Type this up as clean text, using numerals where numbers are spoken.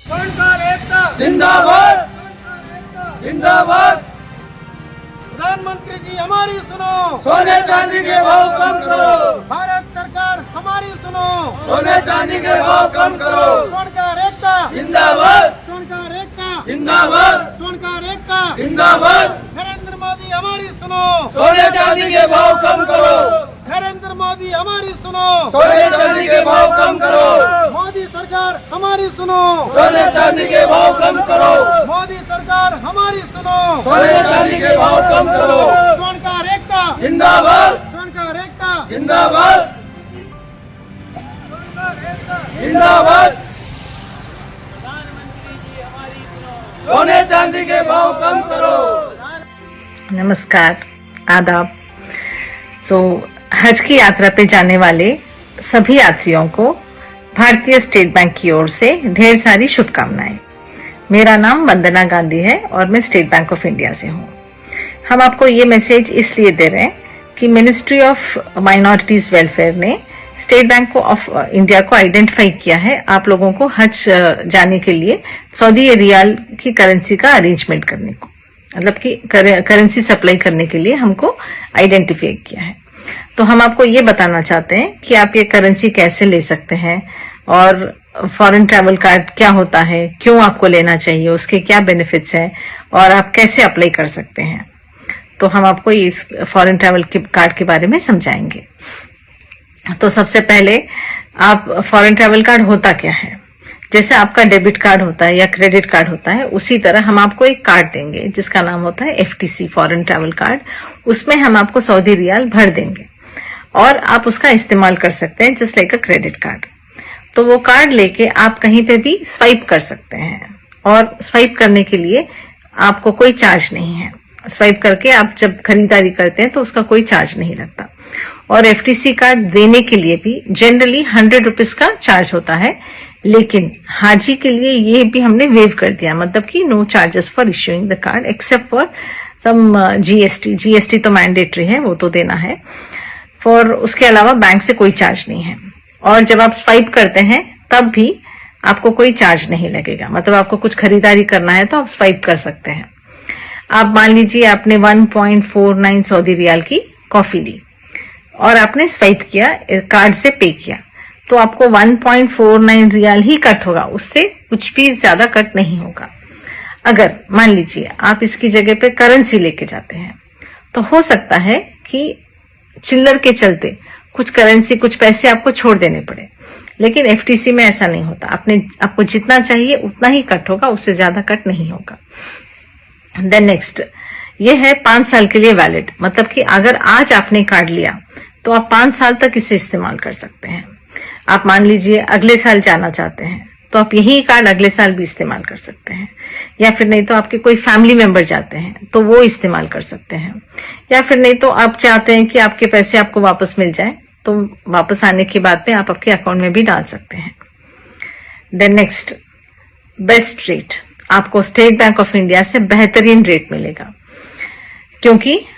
स्वर्णकार एकता जिंदाबाद जिंदाबाद। प्रधानमंत्री जी हमारी सुनो, सोने चांदी के भाव कम करो, भारत सरकार हमारी सुनो, सोने चांदी के भाव कम करो। स्वर्णकार एकता जिंदाबाद स्वर्णकार एकता जिंदाबाद स्वर्णकार एकता। जिंदाबाद। नरेंद्र मोदी हमारी सुनो, सोने चांदी के भाव कम करो, नरेंद्र मोदी हमारी सुनो, सोने चांदी के भाव कम करो, मोदी सरकार हमारी सुनो, सोने चांदी के भाव कम करो, मोदी सरकार हमारी सुनो, सोने चांदी के भाव कम करो। स्वर्णकार एकता जिंदाबाद स्वर्णकार एकता जिंदाबाद जिंदाबाद। सोने चांदी के भाव कम करो। नमस्कार, आदाब। हज की यात्रा पे जाने वाले सभी यात्रियों को भारतीय स्टेट बैंक की ओर से ढेर सारी शुभकामनाएं। मेरा नाम वंदना गांधी है और मैं स्टेट बैंक ऑफ इंडिया से हूँ। हम आपको ये मैसेज इसलिए दे रहे हैं कि मिनिस्ट्री ऑफ माइनॉरिटीज वेलफेयर ने स्टेट बैंक ऑफ इंडिया को आइडेंटिफाई किया है आप लोगों को हज जाने के लिए सऊदी रियाल की करेंसी का अरेंजमेंट करने को, मतलब कि करेंसी सप्लाई करने के लिए हमको आइडेंटिफाई किया है। तो हम आपको ये बताना चाहते हैं कि आप ये करेंसी कैसे ले सकते हैं और फॉरेन ट्रैवल कार्ड क्या होता है, क्यों आपको लेना चाहिए, उसके क्या बेनिफिट्स हैं और आप कैसे अप्लाई कर सकते हैं। तो हम आपको इस फॉरेन ट्रैवल कार्ड के बारे में समझाएंगे। तो सबसे पहले आप फॉरेन ट्रैवल कार्ड होता क्या है, जैसे आपका डेबिट कार्ड होता है या क्रेडिट कार्ड होता है, उसी तरह हम आपको एक कार्ड देंगे जिसका नाम होता है FTC फॉरेन ट्रैवल कार्ड। उसमें हम आपको सऊदी रियाल भर देंगे और आप उसका इस्तेमाल कर सकते हैं just like a credit card. तो वो कार्ड लेके आप कहीं पे भी स्वाइप कर सकते हैं और स्वाइप करने के लिए आपको कोई चार्ज नहीं है। स्वाइप करके आप जब खरीदारी करते हैं तो उसका कोई चार्ज नहीं लगता। और FTC कार्ड देने के लिए भी जनरली 100 रुपीज का चार्ज होता है, लेकिन हाजी के लिए ये भी हमने वेव कर दिया, मतलब कि no charges for issuing the card except for some GST तो मैंडेटरी है, वो तो देना है। फॉर उसके अलावा बैंक से कोई चार्ज नहीं है। और जब आप स्वाइप करते हैं तब भी आपको कोई चार्ज नहीं लगेगा, मतलब आपको कुछ खरीदारी करना है तो आप स्वाइप कर सकते हैं। आप मान लीजिए आपने 1.49 सऊदी रियाल की कॉफी ली और आपने स्वाइप किया, कार्ड से पे किया, तो आपको 1.49 रियाल ही कट होगा, उससे कुछ भी ज्यादा कट नहीं होगा। अगर मान लीजिए आप इसकी जगह पे करेंसी लेके जाते हैं तो हो सकता है कि चिल्लर के चलते कुछ करेंसी, कुछ पैसे आपको छोड़ देने पड़े, लेकिन FTC में ऐसा नहीं होता। आपको जितना चाहिए उतना ही कट होगा, उससे ज्यादा कट नहीं होगा। देन नेक्स्ट, ये है 5 साल के लिए वैलिड, मतलब कि अगर आज आपने कार्ड लिया तो आप 5 साल तक इसे इस्तेमाल कर सकते हैं। आप मान लीजिए अगले साल जाना चाहते हैं तो आप यही कार्ड अगले साल भी इस्तेमाल कर सकते हैं, या फिर नहीं तो आपके कोई फैमिली मेंबर जाते हैं तो वो इस्तेमाल कर सकते हैं, या फिर नहीं तो आप चाहते हैं कि आपके पैसे आपको वापस मिल जाए तो वापस आने के बाद में आप आपके अकाउंट में भी डाल सकते हैं। देन नेक्स्ट, बेस्ट रेट, आपको स्टेट बैंक ऑफ इंडिया से बेहतरीन रेट मिलेगा, क्योंकि